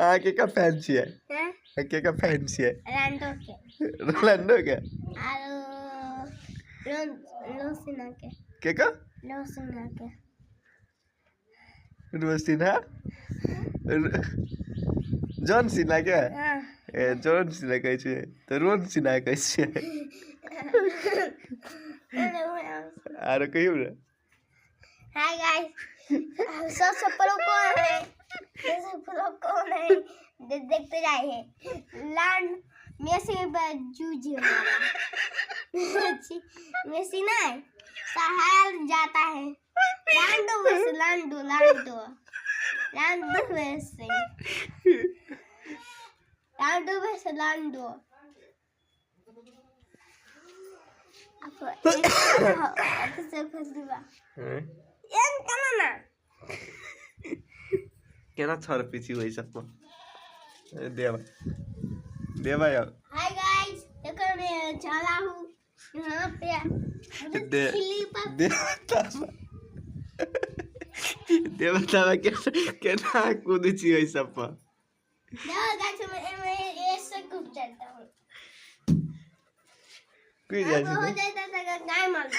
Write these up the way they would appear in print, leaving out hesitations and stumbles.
आके का फैंसी है आके का फैंसी है रोनाल्डो के के रोसिना जॉन सीना क्या ए जॉन सीना कैसे तो रोन सीना कैसे आरो कहियो रे हाय गाइस सबसे प्रो कौन है देखते जाइए लैंड मेसी जूझे मेसी ना सहार जाता है लैंडो वैसे लैंडो अब ऐसे खुश दिवा एन कमाना केना छर पिछि होई सब देवा यार हाय गाइस देखो मैं चला हूं यहां पे देवता केना कूद छी होई सब गाइस मैं ऐसे कूद चलता हूं कोई जाय हो जाता था गाय मार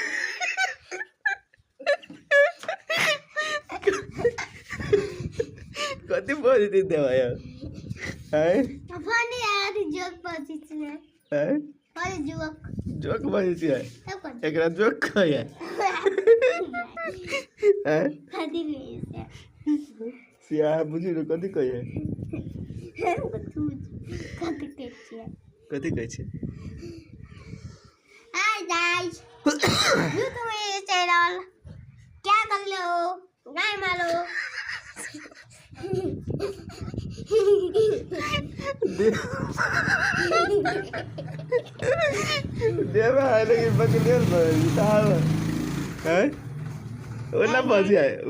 कति बजे देवा यार है फनी यार जोक पहुंची है है और जोक बजे है एकरा जोक है हैं कथी है सिया बुझी रे कथी कहे कथी कहै छै हाय गाइस यू तो मेरे चैनल क्या कर लो गाय मारो देवा है लेकिन बकलेर बताओ हैं ओला बजे है ओ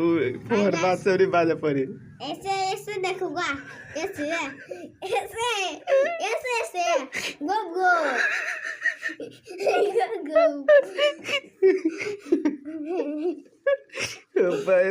फोर बात से बाजा पड़ी ऐसे देखूंगा ऐसे गो भाई